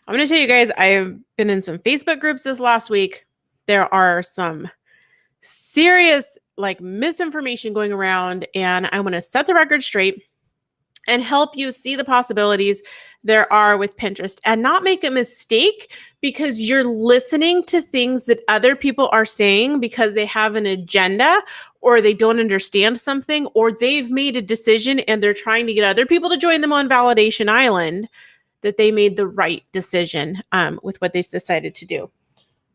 I'm going to tell you guys, I've been in some Facebook groups this last week. There are some serious misinformation going around, and I want to set the record straight and help you see the possibilities there are with Pinterest and not make a mistake because you're listening to things that other people are saying because they have an agenda or they don't understand something or they've made a decision and they're trying to get other people to join them on Validation Island, that they made the right decision with what they decided to do.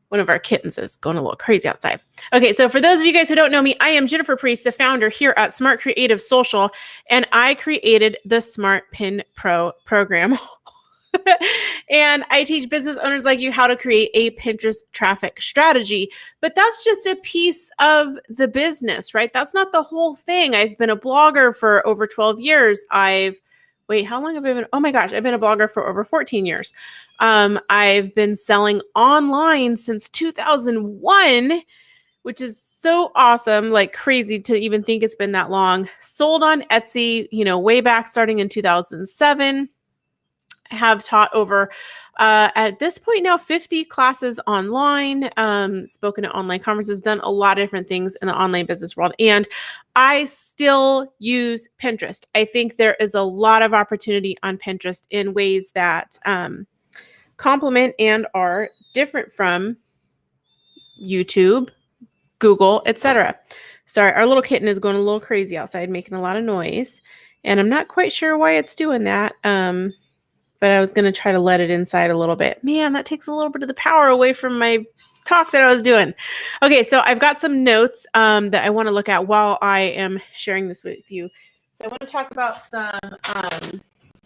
One of our kittens is going a little crazy outside. Okay, so for those of you guys who don't know me, I am Jennifer Priest, the founder here at Smart Creative Social, and I created the Smart Pin Pro program. And I teach business owners like you how to create a Pinterest traffic strategy. But that's just a piece of the business, right? That's not the whole thing. I've been a blogger for over 12 years. How long have I been? Oh my gosh, I've been a blogger for over 14 years. I've been selling online since 2001, which is so awesome, like crazy to even think it's been that long. Sold on Etsy, way back starting in 2007. Have taught over, at this point now, 50 classes online, spoken at online conferences, done a lot of different things in the online business world. And I still use Pinterest. I think there is a lot of opportunity on Pinterest in ways that complement and are different from YouTube, Google, etc. Sorry, our little kitten is going a little crazy outside, making a lot of noise. And I'm not quite sure why it's doing that. But I was going to try to let it inside a little bit. Man, that takes a little bit of the power away from my talk that I was doing. Okay, so I've got some notes that I want to look at while I am sharing this with you. So I want to talk about some,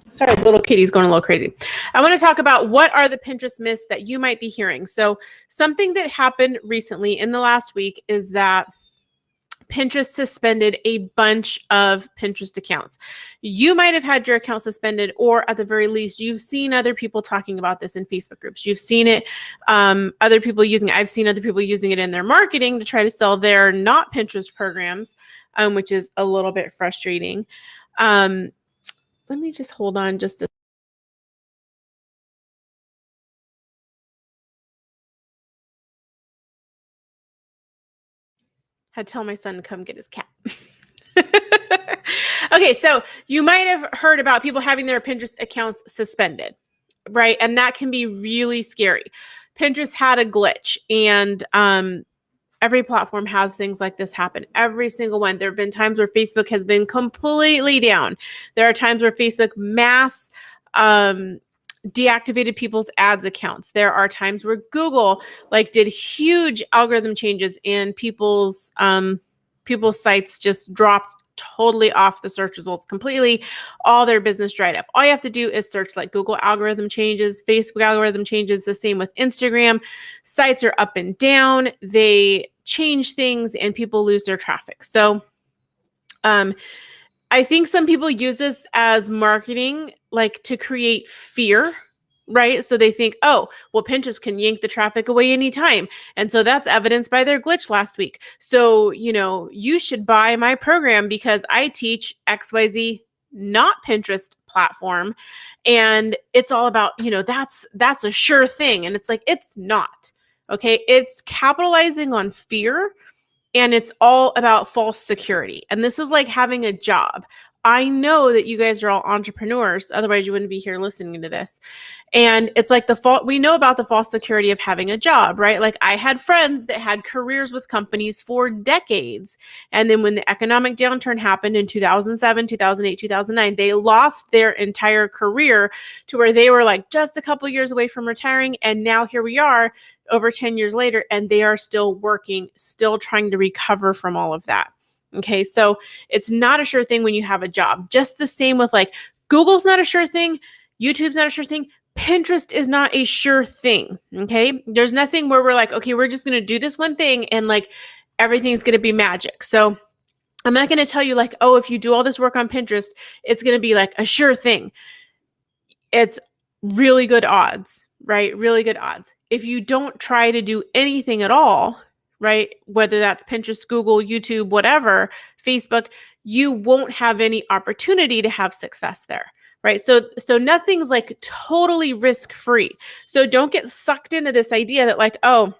sorry, little kitty's going a little crazy. I want to talk about what are the Pinterest myths that you might be hearing. So something that happened recently in the last week is that Pinterest suspended a bunch of Pinterest accounts. You might have had your account suspended, or at the very least, you've seen other people talking about this in Facebook groups. You've seen it, other people using it. I've seen other people using it in their marketing to try to sell their not Pinterest programs, which is a little bit frustrating. Let me just hold on just a had to tell my son to come get his cat. Okay, so you might have heard about people having their Pinterest accounts suspended, right? And that can be really scary. Pinterest had a glitch, and every platform has things like this happen. Every single one. There have been times where Facebook has been completely down. There are times where Facebook mass deactivated people's ads accounts. There are times where Google did huge algorithm changes and people's sites just dropped totally off the search results completely. All their business dried up. All you have to do is search Google algorithm changes, Facebook algorithm changes, the same with Instagram. Sites are up and down. They change things and people lose their traffic. So I think some people use this as marketing, to create fear, right? So they think, oh, well, Pinterest can yank the traffic away anytime. And so that's evidenced by their glitch last week. So, you should buy my program because I teach XYZ, not Pinterest platform. And it's all about, that's a sure thing. And it's it's not. Okay. It's capitalizing on fear. And it's all about false security. And this is like having a job. I know that you guys are all entrepreneurs. Otherwise, you wouldn't be here listening to this. And it's we know about the false security of having a job, right? I had friends that had careers with companies for decades. And then when the economic downturn happened in 2007, 2008, 2009, they lost their entire career to where they were just a couple years away from retiring. And now here we are over 10 years later, and they are still working, still trying to recover from all of that. Okay, so it's not a sure thing when you have a job. Just the same with Google's not a sure thing, YouTube's not a sure thing, Pinterest is not a sure thing. Okay, there's nothing where we're okay, we're just going to do this one thing and everything's going to be magic. So I'm not going to tell you oh, if you do all this work on Pinterest, it's going to be a sure thing. It's really good odds, right? Really good odds. If you don't try to do anything at all, right? Whether that's Pinterest, Google, YouTube, whatever, Facebook, you won't have any opportunity to have success there, right? So nothing's like totally risk-free. So don't get sucked into this idea that like, oh,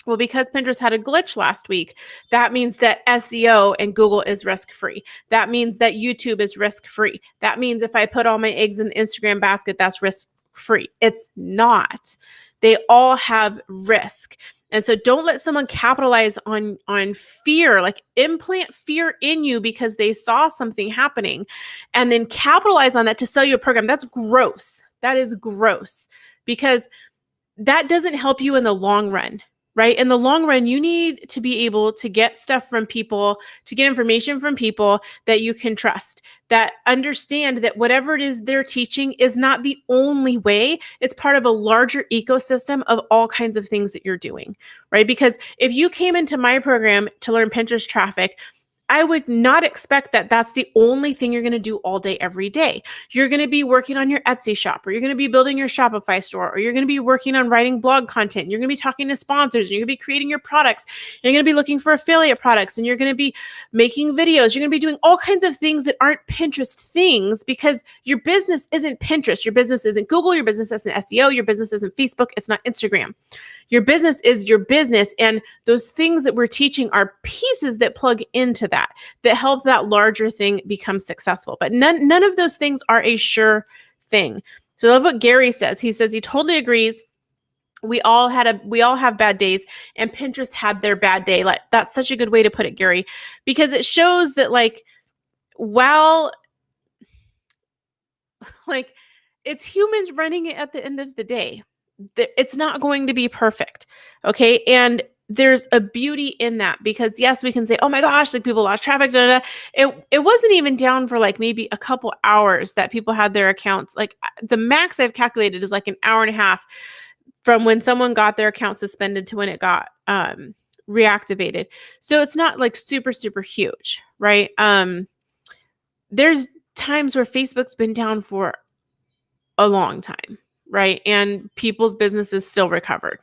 well, because Pinterest had a glitch last week, that means that SEO and Google is risk-free. That means that YouTube is risk-free. That means if I put all my eggs in the Instagram basket, that's risk-free. It's not. They all have risk. And so don't let someone capitalize on fear, like implant fear in you because they saw something happening and then capitalize on that to sell you a program. That's gross. That is gross because that doesn't help you in the long run, right? In the long run, you need to be able to get stuff from people, to get information from people that you can trust, that understand that whatever it is they're teaching is not the only way. It's part of a larger ecosystem of all kinds of things that you're doing, right? Because if you came into my program to learn Pinterest traffic, I would not expect that that's the only thing you're going to do all day, every day. You're going to be working on your Etsy shop, or you're going to be building your Shopify store, or you're going to be working on writing blog content. You're going to be talking to sponsors, and you're going to be creating your products. You're going to be looking for affiliate products, and you're going to be making videos. You're going to be doing all kinds of things that aren't Pinterest things because your business isn't Pinterest. Your business isn't Google. Your business isn't SEO. Your business isn't Facebook. It's not Instagram. Your business is your business. And those things that we're teaching are pieces that plug into that help that larger thing become successful. But none of those things are a sure thing. So I love what Gary says. He says he totally agrees. We all have bad days, and Pinterest had their bad day. Like, that's such a good way to put it, Gary, because it shows that like, while like it's humans running it at the end of the day, it's not going to be perfect. Okay. And there's a beauty in that because yes, we can say, oh my gosh, like people lost traffic. Da, da, da. It wasn't even down for like maybe a couple hours that people had their accounts. Like the max I've calculated is like an hour and a half from when someone got their account suspended to when it got reactivated. So it's not like super, super huge, right? There's times where Facebook's been down for a long time, right? And people's businesses still recovered.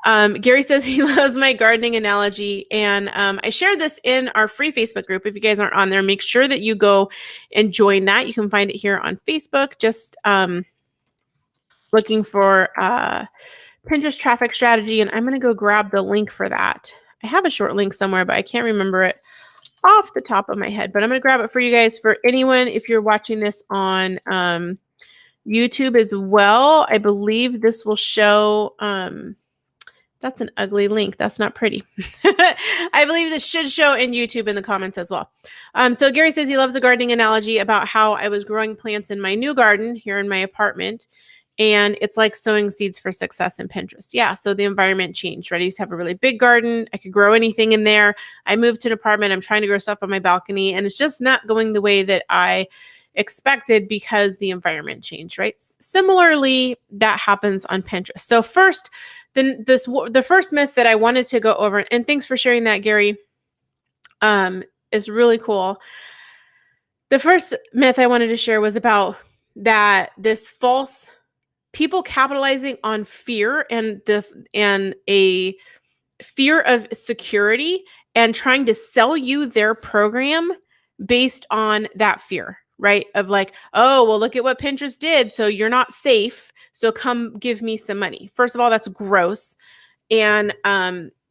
Gary says he loves my gardening analogy. And I shared this in our free Facebook group. If you guys aren't on there, make sure that you go and join that. You can find it here on Facebook. Just looking for Pinterest traffic strategy. And I'm going to go grab the link for that. I have a short link somewhere, but I can't remember it off the top of my head. But I'm going to grab it for you guys. For anyone, if you're watching this on YouTube as well, I believe this will show... that's an ugly link. That's not pretty. I believe this should show in YouTube in the comments as well. So Gary says he loves a gardening analogy about how I was growing plants in my new garden here in my apartment. And it's like sowing seeds for success in Pinterest. Yeah, so the environment changed, right? I used to have a really big garden. I could grow anything in there. I moved to an apartment. I'm trying to grow stuff on my balcony. And it's just not going the way that I expected because the environment changed, right? Similarly, that happens on Pinterest. So first, the first myth that I wanted to go over, and thanks for sharing that, Gary, is really cool. The first myth I wanted to share was about that this false people capitalizing on fear and a fear of security and trying to sell you their program based on that fear, right? Of like, oh, well, look at what Pinterest did. So you're not safe. So come give me some money. First of all, that's gross. And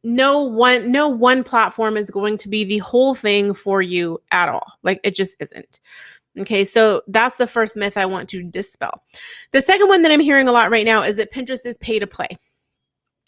no one platform is going to be the whole thing for you at all. Like it just isn't. Okay, so that's the first myth I want to dispel. The second one that I'm hearing a lot right now is that Pinterest is pay to play.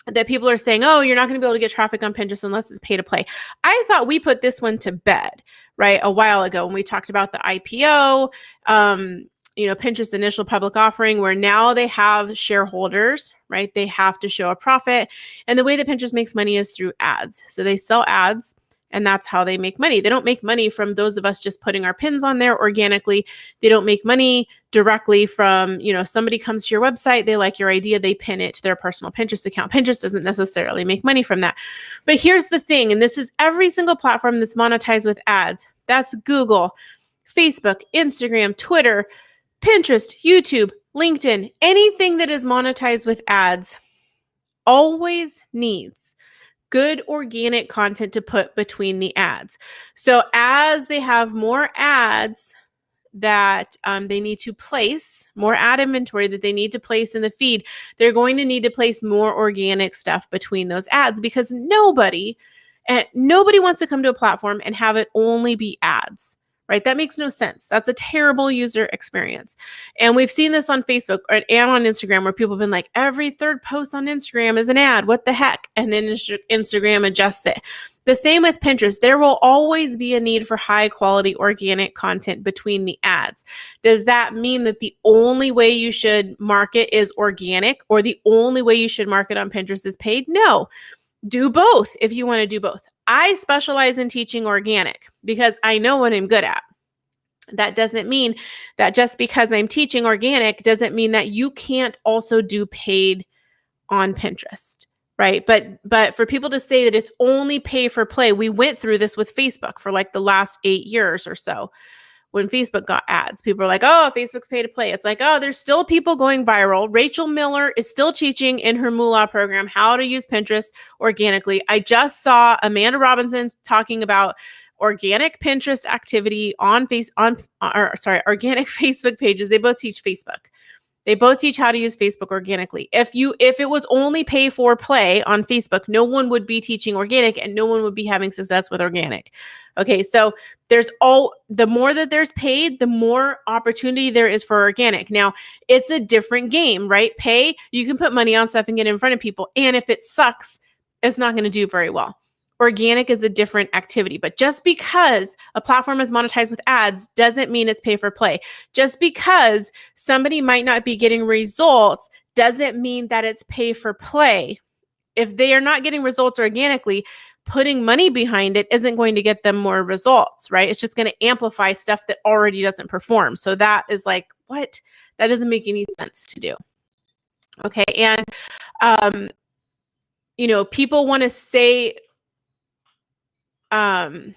That people are saying, oh, you're not going to be able to get traffic on Pinterest unless it's pay to play. I thought we put this one to bed, right, a while ago when we talked about the IPO, Pinterest initial public offering, where now they have shareholders, right? They have to show a profit. And the way that Pinterest makes money is through ads. So they sell ads. And that's how they make money. They don't make money from those of us just putting our pins on there organically. They don't make money directly from, somebody comes to your website, they like your idea, they pin it to their personal Pinterest account. Pinterest doesn't necessarily make money from that. But here's the thing, and this is every single platform that's monetized with ads. That's Google, Facebook, Instagram, Twitter, Pinterest, YouTube, LinkedIn. Anything that is monetized with ads always needs good organic content to put between the ads. So as they have more ads, that they need to place, more ad inventory that they need to place in the feed, they're going to need to place more organic stuff between those ads, because nobody wants to come to a platform and have it only be ads, right? That makes no sense. That's a terrible user experience. And we've seen this on Facebook and on Instagram, where people have been like, every third post on Instagram is an ad. What the heck? And then Instagram adjusts it. The same with Pinterest. There will always be a need for high quality organic content between the ads. Does that mean that the only way you should market is organic, or the only way you should market on Pinterest is paid? No. Do both if you want to do both. I specialize in teaching organic because I know what I'm good at. That doesn't mean that just because I'm teaching organic doesn't mean that you can't also do paid on Pinterest, right? But for people to say that it's only pay for play, we went through this with Facebook for like the last 8 years or so. When Facebook got ads, people are like, oh, Facebook's pay to play. It's like, oh, there's still people going viral. Rachel Miller is still teaching in her Moolah program how to use Pinterest organically. I just saw Amanda Robinson talking about organic Pinterest activity on organic Facebook pages. They both teach Facebook. They both teach how to use Facebook organically. If it was only pay for play on Facebook, no one would be teaching organic and no one would be having success with organic. Okay, so the more that there's paid, the more opportunity there is for organic. Now, it's a different game, right? Pay, you can put money on stuff and get in front of people. And if it sucks, it's not going to do very well. Organic is a different activity, but just because a platform is monetized with ads doesn't mean it's pay for play. Just because somebody might not be getting results doesn't mean that it's pay for play. If they are not getting results organically, putting money behind it isn't going to get them more results, right? It's just going to amplify stuff that already doesn't perform. So that is like, what? That doesn't make any sense to do. Okay. And, people want to say, kind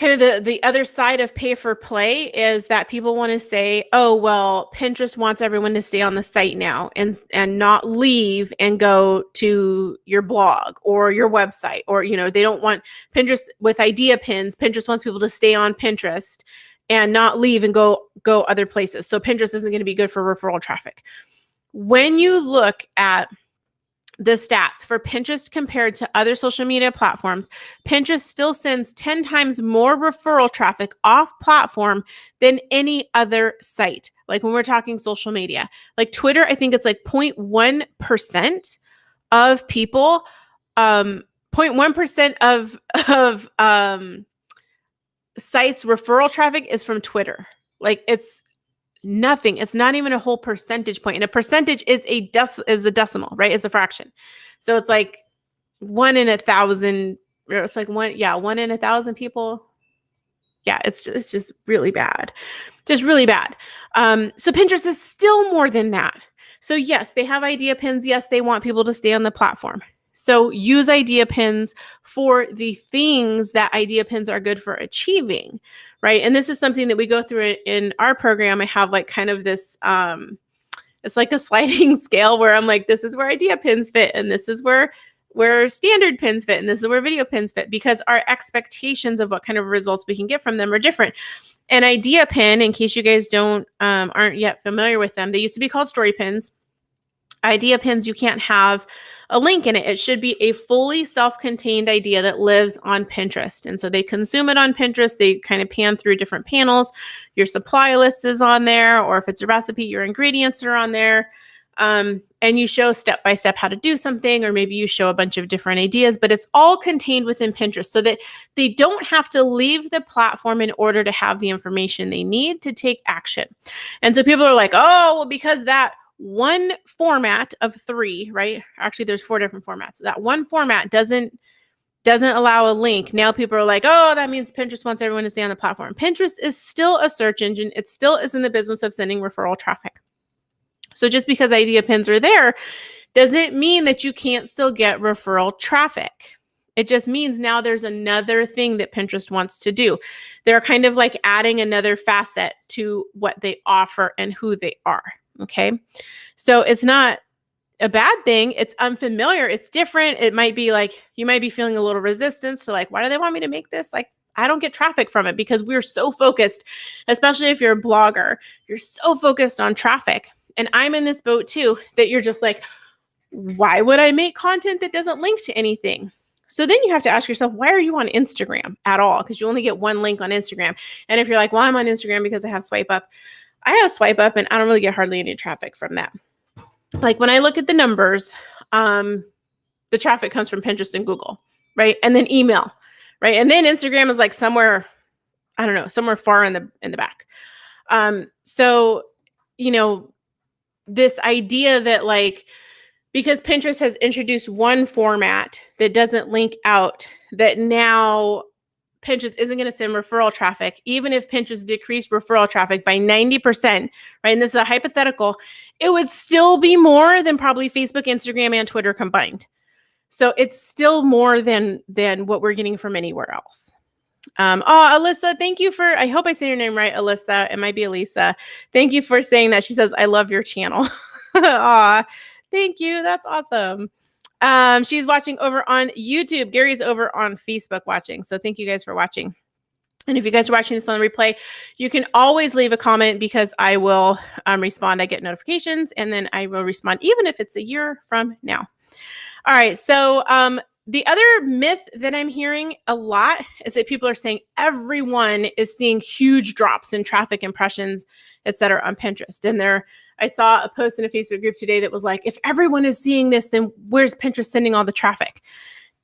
of the other side of pay for play is that people want to say, oh, well, Pinterest wants everyone to stay on the site now and not leave and go to your blog or your website, or, they don't want Pinterest with idea pins. Pinterest wants people to stay on Pinterest and not leave and go other places. So Pinterest isn't going to be good for referral traffic. When you look at the stats for Pinterest compared to other social media platforms, Pinterest still sends 10 times more referral traffic off platform than any other site. Like when we're talking social media, like Twitter, I think it's like 0.1% of people, 0.1% of sites referral traffic is from Twitter. Like it's nothing. It's not even a whole percentage point. And a percentage is a decimal, right? It's a fraction. So it's like 1 in 1,000, or it's like 1 in 1,000 people. Yeah, it's just really bad. Just really bad. So Pinterest is still more than that. So yes, they have idea pins. Yes, they want people to stay on the platform. So use idea pins for the things that idea pins are good for achieving, right? And this is something that we go through in our program. I have like kind of this, it's like a sliding scale where I'm like, this is where idea pins fit, and this is where standard pins fit, and this is where video pins fit, because our expectations of what kind of results we can get from them are different. An idea pin, in case you guys aren't yet familiar with them, they used to be called story pins. Idea pins, you can't have a link in it. It should be a fully self-contained idea that lives on Pinterest. And so they consume it on Pinterest. They kind of pan through different panels. Your supply list is on there, or if it's a recipe, your ingredients are on there. And you show step-by-step how to do something, or maybe you show a bunch of different ideas, but it's all contained within Pinterest so that they don't have to leave the platform in order to have the information they need to take action. And so people are like, oh, well, because that one format of 3, right? Actually, there's 4 different formats. So that one format doesn't allow a link. Now people are like, oh, that means Pinterest wants everyone to stay on the platform. Pinterest is still a search engine. It still is in the business of sending referral traffic. So just because idea pins are there doesn't mean that you can't still get referral traffic. It just means now there's another thing that Pinterest wants to do. They're kind of like adding another facet to what they offer and who they are. Okay. So it's not a bad thing. It's unfamiliar. It's different. It might be like, you might be feeling a little resistance to like, why do they want me to make this? Like, I don't get traffic from it because we're so focused, especially if you're a blogger, you're so focused on traffic. And I'm in this boat too, that you're just like, why would I make content that doesn't link to anything? So then you have to ask yourself, why are you on Instagram at all? Because you only get one link on Instagram. And if you're like, well, I'm on Instagram because I have swipe up. I have swipe up and I don't really get hardly any traffic from that. Like when I look at the numbers, the traffic comes from Pinterest and Google, right? And then email, right? And then Instagram is like somewhere, I don't know, somewhere far in the back. So, you know, this idea that like, because Pinterest has introduced one format that doesn't link out, that now Pinterest isn't going to send referral traffic, even if Pinterest decreased referral traffic by 90%, right? And this is a hypothetical, it would still be more than probably Facebook, Instagram, and Twitter combined. So it's still more than what we're getting from anywhere else. Alyssa, thank you for, I hope I say your name right, Alyssa. It might be Elisa. Thank you for saying that. She says, I love your channel. Aw, thank you. That's awesome. She's watching over on YouTube. Gary's over on Facebook watching. So thank you guys for watching. And if you guys are watching this on replay, you can always leave a comment because I will respond. I get notifications and then I will respond even if it's a year from now. All right. So the other myth that I'm hearing a lot is that people are saying everyone is seeing huge drops in traffic impressions, et cetera, on Pinterest. And I saw a post in a Facebook group today that was like, if everyone is seeing this, then where's Pinterest sending all the traffic?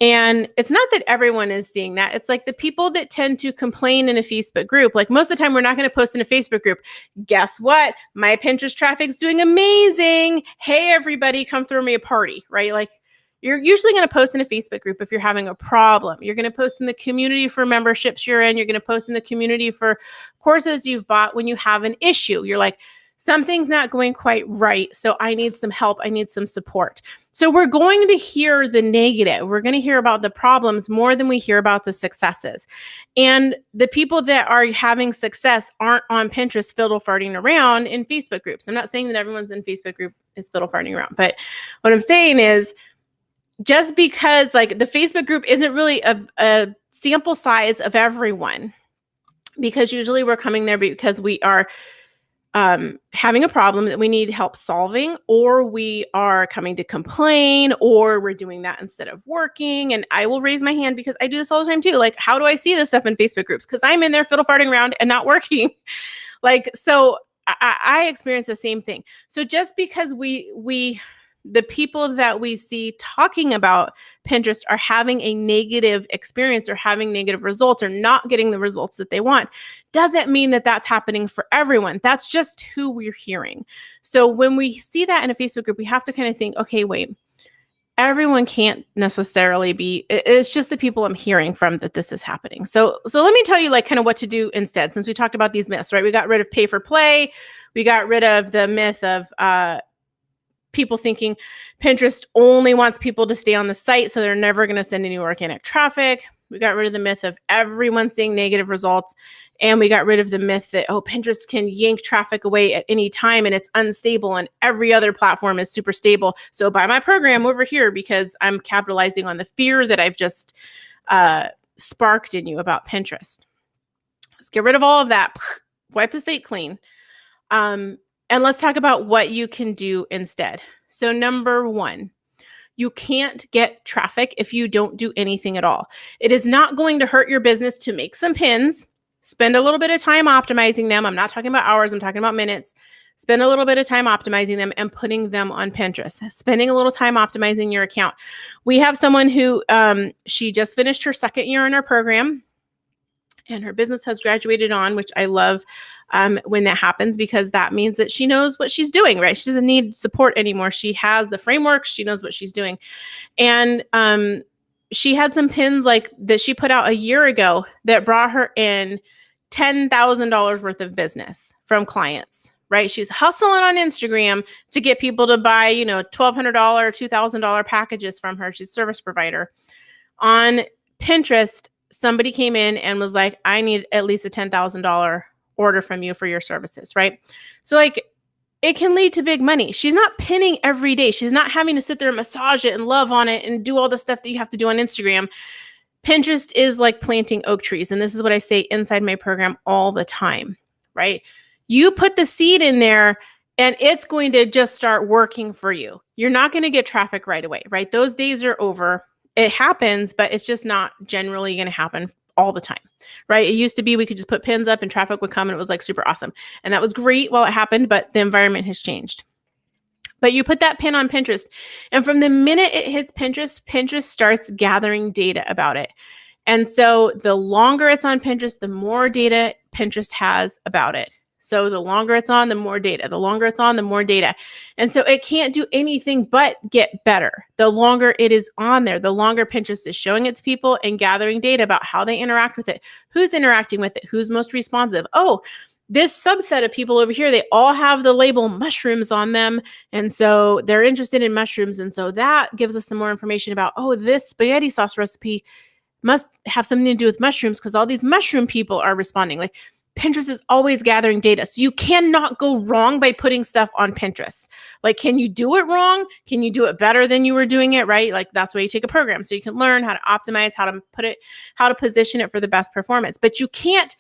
And it's not that everyone is seeing that. It's like the people that tend to complain in a Facebook group, like most of the time, we're not going to post in a Facebook group. Guess what? My Pinterest traffic's doing amazing. Hey, everybody, come throw me a party, right? Like you're usually going to post in a Facebook group if you're having a problem. You're going to post in the community for memberships you're in. You're going to post in the community for courses you've bought when you have an issue. You're like, something's not going quite right. So I need some help. I need some support. So we're going to hear the negative. We're going to hear about the problems more than we hear about the successes. And the people that are having success aren't on Pinterest fiddle farting around in Facebook groups. I'm not saying that everyone's in Facebook group is fiddle farting around, but what I'm saying is just because like the Facebook group isn't really a sample size of everyone, because usually we're coming there because we are having a problem that we need help solving, or we are coming to complain, or we're doing that instead of working. And I will raise my hand because I do this all the time too. Like, how do I see this stuff in Facebook groups? Because I'm in there fiddle farting around and not working. Like, so I experience the same thing. So just because the people that we see talking about Pinterest are having a negative experience or having negative results or not getting the results that they want, doesn't mean that that's happening for everyone. That's just who we're hearing. So when we see that in a Facebook group, we have to kind of think, okay, wait, everyone can't necessarily be, it's just the people I'm hearing from that this is happening. So let me tell you like kind of what to do instead, since we talked about these myths, right? We got rid of pay for play. We got rid of the myth of, people thinking Pinterest only wants people to stay on the site, so they're never going to send any organic traffic. We got rid of the myth of everyone seeing negative results. And we got rid of the myth that, oh, Pinterest can yank traffic away at any time and it's unstable and every other platform is super stable. So buy my program over here because I'm capitalizing on the fear that I've just sparked in you about Pinterest. Let's get rid of all of that. Wipe the slate clean. And let's talk about what you can do instead. So number one, you can't get traffic if you don't do anything at all. It is not going to hurt your business to make some pins, spend a little bit of time optimizing them. I'm not talking about hours, I'm talking about minutes. Spend a little bit of time optimizing them and putting them on Pinterest, spending a little time optimizing your account. We have someone who, she just finished her second year in our program, and her business has graduated on, which I love when that happens, because that means that she knows what she's doing, right? She doesn't need support anymore. She has the framework. She knows what she's doing. And she had some pins like that she put out a year ago that brought her in $10,000 worth of business from clients, right? She's hustling on Instagram to get people to buy, $1,200, $2,000 packages from her. She's a service provider. On Pinterest, somebody came in and was like, I need at least a $10,000 order from you for your services, right? So like it can lead to big money. She's not pinning every day. She's not having to sit there and massage it and love on it and do all the stuff that you have to do on Instagram. Pinterest is like planting oak trees. And this is what I say inside my program all the time, right? You put the seed in there and it's going to just start working for you. You're not going to get traffic right away, right? Those days are over. It happens, but it's just not generally going to happen all the time, right? It used to be we could just put pins up and traffic would come and it was like super awesome. And that was great while it happened, but the environment has changed. But you put that pin on Pinterest, and from the minute it hits Pinterest, Pinterest starts gathering data about it. And so the longer it's on Pinterest, the more data Pinterest has about it. So the longer it's on, the more data. The longer it's on, the more data. And so it can't do anything but get better. The longer it is on there, the longer Pinterest is showing it to people and gathering data about how they interact with it, who's interacting with it, who's most responsive. Oh, this subset of people over here, they all have the label mushrooms on them. And so they're interested in mushrooms. And so that gives us some more information about, oh, this spaghetti sauce recipe must have something to do with mushrooms because all these mushroom people are responding. Like Pinterest is always gathering data. So you cannot go wrong by putting stuff on Pinterest. Like, can you do it wrong? Can you do it better than you were doing it, right? Like that's why you take a program. So you can learn how to optimize, how to put it, how to position it for the best performance. But you can't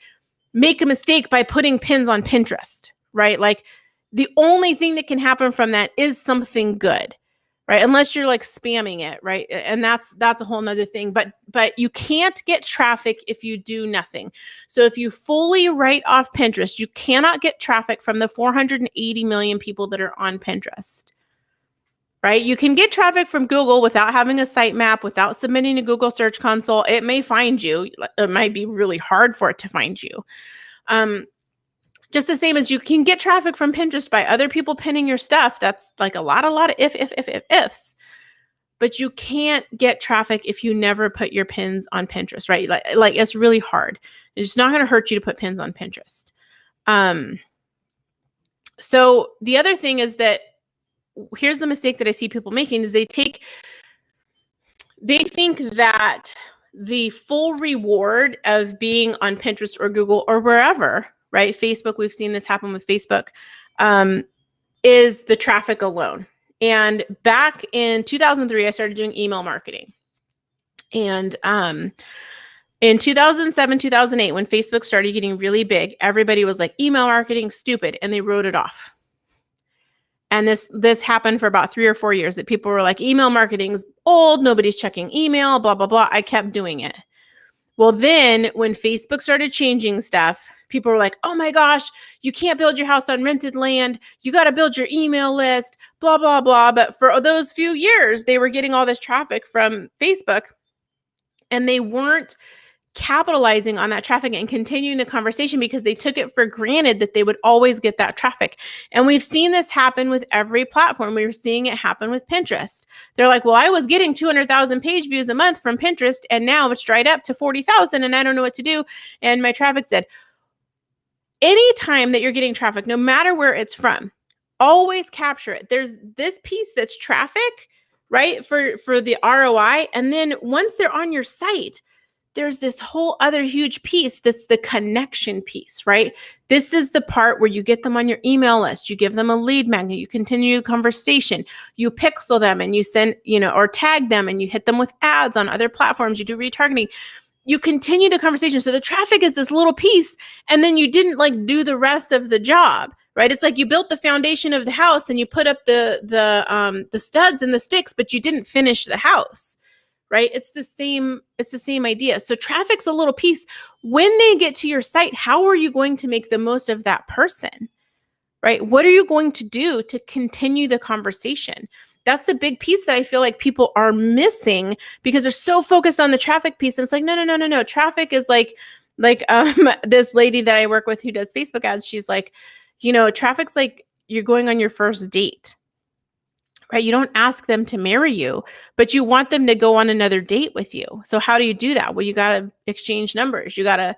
make a mistake by putting pins on Pinterest, right? Like the only thing that can happen from that is something good, right? Unless you're like spamming it, right? And that's a whole nother thing, but you can't get traffic if you do nothing. So if you fully write off Pinterest, you cannot get traffic from the 480 million people that are on Pinterest, right? You can get traffic from Google without having a sitemap, without submitting to Google Search Console. It may find you. It might be really hard for it to find you. Just the same as you can get traffic from Pinterest by other people pinning your stuff. That's like a lot of ifs. But you can't get traffic if you never put your pins on Pinterest, right? Like it's really hard. It's not going to hurt you to put pins on Pinterest. So the other thing is that here's the mistake that I see people making is they think that the full reward of being on Pinterest or Google or wherever, right? Facebook, we've seen this happen with Facebook, is the traffic alone. And back in 2003, I started doing email marketing. And in 2007, 2008, when Facebook started getting really big, everybody was like, email marketing, stupid, and they wrote it off. And this happened for about 3 or 4 years that people were like, email marketing's old, nobody's checking email, blah, blah, blah. I kept doing it. Well, then when Facebook started changing stuff, people were like, oh my gosh, you can't build your house on rented land. You got to build your email list, blah, blah, blah. But for those few years, they were getting all this traffic from Facebook and they weren't capitalizing on that traffic and continuing the conversation because they took it for granted that they would always get that traffic. And we've seen this happen with every platform. We were seeing it happen with Pinterest. They're like, well, I was getting 200,000 page views a month from Pinterest and now it's dried up to 40,000 and I don't know what to do. And my traffic's dead. Anytime that you're getting traffic, no matter where it's from, always capture it. There's this piece that's traffic, right? For the ROI. And then once they're on your site, there's this whole other huge piece that's the connection piece, right? This is the part where you get them on your email list. You give them a lead magnet. You continue the conversation. You pixel them and you send, or tag them and you hit them with ads on other platforms. You do retargeting. You continue the conversation. So the traffic is this little piece and then you didn't like do the rest of the job, right? It's like you built the foundation of the house and you put up the studs and the sticks, but you didn't finish the house. Right? It's the same idea. So traffic's a little piece. When they get to your site, how are you going to make the most of that person? Right? What are you going to do to continue the conversation? That's the big piece that I feel like people are missing because they're so focused on the traffic piece. And it's like, no. Traffic is like this lady that I work with who does Facebook ads. She's like, traffic's like you're going on your first date. Right? You don't ask them to marry you, but you want them to go on another date with you. So how do you do that? Well, you got to exchange numbers. You got to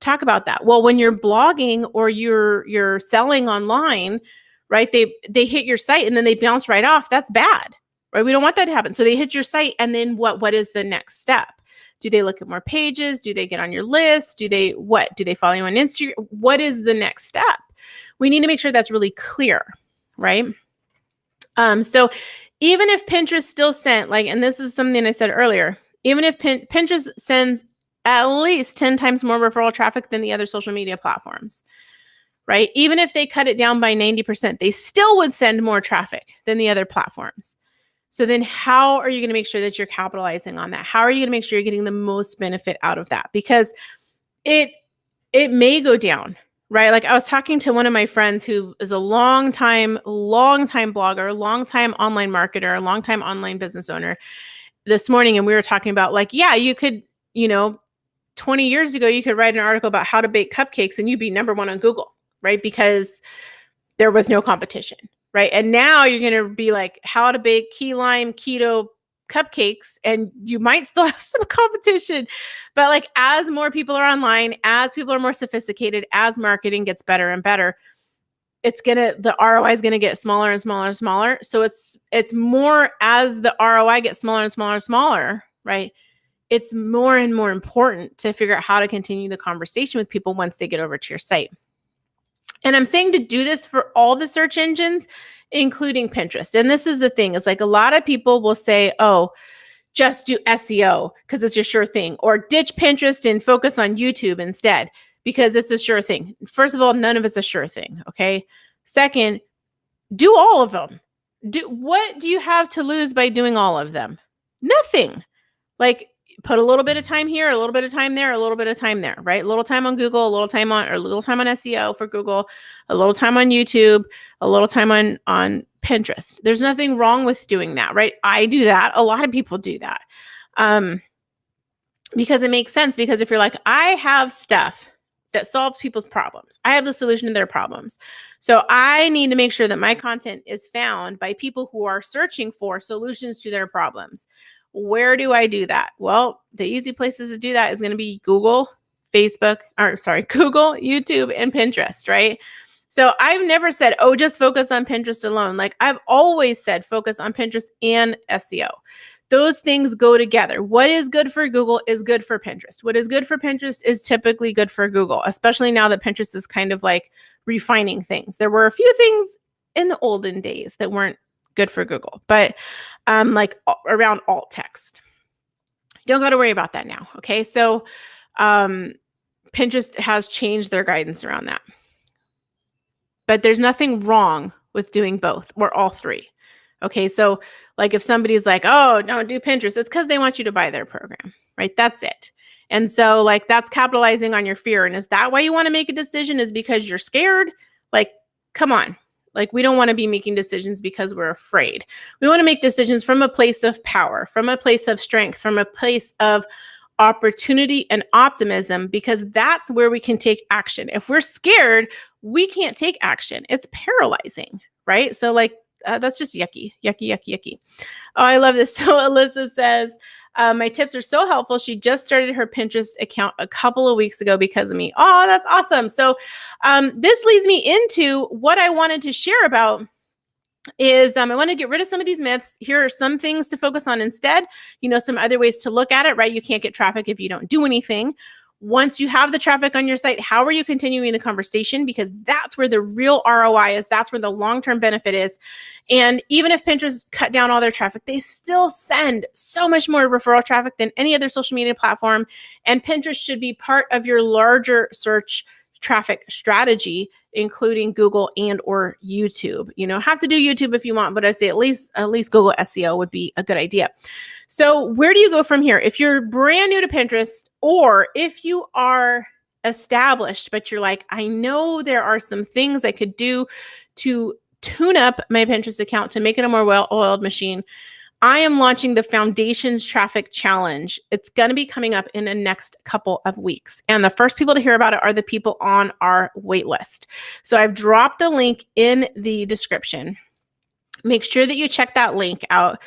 talk about that. Well, when you're blogging or you're selling online, right? They hit your site and then they bounce right off. That's bad, right? We don't want that to happen. So they hit your site and then what is the next step? Do they look at more pages? Do they get on your list? Do they follow you on Instagram? What is the next step? We need to make sure that's really clear, right? So even if Pinterest still sent, and this is something I said earlier, Even if Pinterest sends at least 10 times more referral traffic than the other social media platforms, right? Even if they cut it down by 90%, they still would send more traffic than the other platforms. So then how are you going to make sure that you're capitalizing on that? How are you going to make sure you're getting the most benefit out of that? Because it may go down, right? Like I was talking to one of my friends who is a long time blogger, long time online marketer, long time online business owner this morning. And we were talking about like, yeah, you could, 20 years ago, you could write an article about how to bake cupcakes and you'd be number one on Google, right? Because there was no competition, right? And now you're going to be like how to bake key lime keto cupcakes, and you might still have some competition. But like as more people are online, as people are more sophisticated, as marketing gets better and better, the ROI is going to get smaller and smaller and smaller. So it's more as the ROI gets smaller and smaller and smaller, right? It's more and more important to figure out how to continue the conversation with people once they get over to your site. And I'm saying to do this for all the search engines, including Pinterest. And this is the thing, is like a lot of people will say, oh, just do SEO because it's your sure thing, or ditch Pinterest and focus on YouTube instead because it's a sure thing. First of all, none of it's a sure thing. Okay. Second, do all of them. What do you have to lose by doing all of them? Nothing. Like, put a little bit of time here, a little bit of time there, a little bit of time there, right? A little time on Google, a little time on SEO for Google, a little time on YouTube, a little time on Pinterest. There's nothing wrong with doing that, right? I do that. A lot of people do that. Because it makes sense. Because if you're like, I have stuff that solves people's problems, I have the solution to their problems. So I need to make sure that my content is found by people who are searching for solutions to their problems. Where do I do that? Well, the easy places to do that is going to be Google, Google, YouTube, and Pinterest, right? So I've never said, oh, just focus on Pinterest alone. Like I've always said, focus on Pinterest and SEO. Those things go together. What is good for Google is good for Pinterest. What is good for Pinterest is typically good for Google, especially now that Pinterest is kind of like refining things. There were a few things in the olden days that weren't good for Google, but like around alt text. Don't got to worry about that now. Okay. So Pinterest has changed their guidance around that. But there's nothing wrong with doing both or all three. Okay. So like if somebody's like, oh, don't do Pinterest, it's because they want you to buy their program, right? That's it. And so like that's capitalizing on your fear. And is that why you want to make a decision? Is because you're scared? Like, come on. Like we don't want to be making decisions because we're afraid. We want to make decisions from a place of power, from a place of strength, from a place of opportunity and optimism, because that's where we can take action. If we're scared, we can't take action. It's paralyzing, right? So like, that's just yucky. Oh, I love this. So Alyssa says, my tips are so helpful. She just started her Pinterest account a couple of weeks ago because of me. Oh, that's awesome. So this leads me into what I wanted to share about is I want to get rid of some of these myths. Here are some things to focus on instead. Some other ways to look at it, right? You can't get traffic if you don't do anything. Once you have the traffic on your site, how are you continuing the conversation? Because that's where the real ROI is. That's where the long-term benefit is. And even if Pinterest cut down all their traffic, they still send so much more referral traffic than any other social media platform. And Pinterest should be part of your larger search traffic strategy, including Google and or YouTube. Have to do YouTube if you want, but I'd say at least Google SEO would be a good idea. So where do you go from here? If you're brand new to Pinterest, or if you are established, but you're like, I know there are some things I could do to tune up my Pinterest account to make it a more well-oiled machine, I am launching the Foundations Traffic Challenge. It's going to be coming up in the next couple of weeks. And the first people to hear about it are the people on our wait list. So I've dropped the link in the description. Make sure that you check that link out.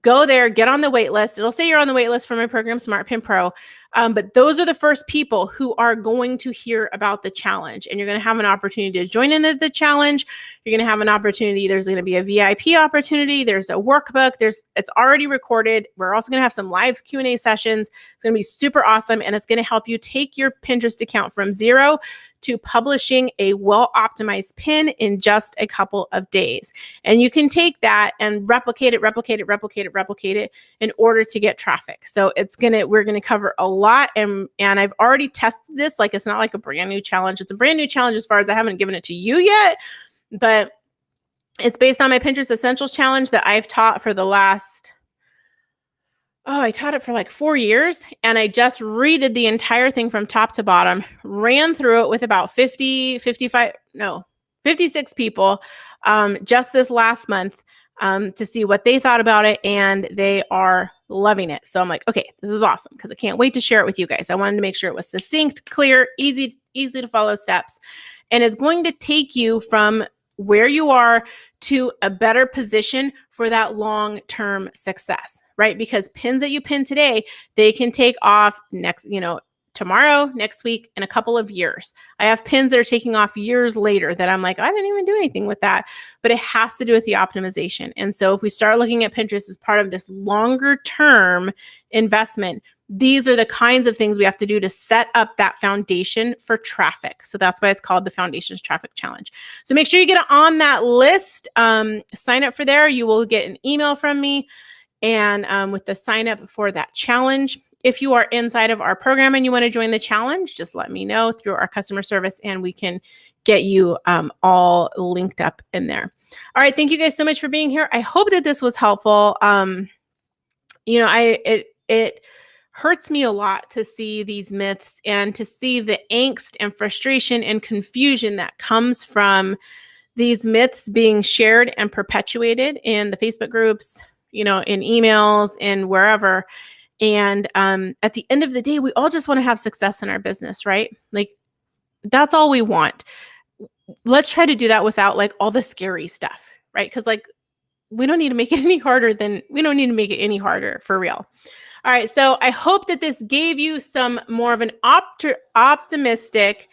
Go there, get on the wait list. It'll say you're on the wait list for my program, Smart Pin Pro. But those are the first people who are going to hear about the challenge. And you're going to have an opportunity to join in the challenge. You're going to have an opportunity. There's going to be a VIP opportunity. There's a workbook. It's already recorded. We're also going to have some live Q&A sessions. It's going to be super awesome. And it's going to help you take your Pinterest account from 0 to publishing a well-optimized pin in just a couple of days. And you can take that and replicate it in order to get traffic. So we're gonna cover a lot, and I've already tested this. Like, it's not like a brand new challenge. It's a brand new challenge as far as I haven't given it to you yet, but it's based on my Pinterest Essentials Challenge that I've taught for the last, I taught it for like 4 years, and I just redid the entire thing from top to bottom, ran through it with about 56 people just this last month to see what they thought about it, and they are loving it. So I'm like, okay, this is awesome, because I can't wait to share it with you guys. I wanted to make sure it was succinct, clear, easy to follow steps, and it's going to take you from where you are to a better position for that long-term success, right? Because pins that you pin today, they can take off tomorrow, next week, in a couple of years. I have pins that are taking off years later that I'm like, I didn't even do anything with that, but it has to do with the optimization. And so if we start looking at Pinterest as part of this longer term investment, these are the kinds of things we have to do to set up that foundation for traffic. So that's why it's called the Foundations Traffic Challenge. So make sure you get on that list. Sign up for there. You will get an email from me and with the sign up for that challenge. If you are inside of our program and you want to join the challenge, just let me know through our customer service and we can get you all linked up in there. All right. Thank you guys so much for being here. I hope that this was helpful. It hurts me a lot to see these myths and to see the angst and frustration and confusion that comes from these myths being shared and perpetuated in the Facebook groups, in emails and wherever. And at the end of the day, we all just want to have success in our business, right? Like, that's all we want. Let's try to do that without like all the scary stuff, right? Because like, we don't need to make it any harder for real. All right. So I hope that this gave you some more of an optimistic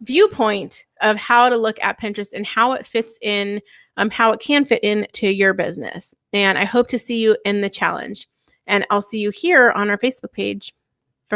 viewpoint of how to look at Pinterest and how it fits in, how it can fit into your business. And I hope to see you in the challenge. And I'll see you here on our Facebook page.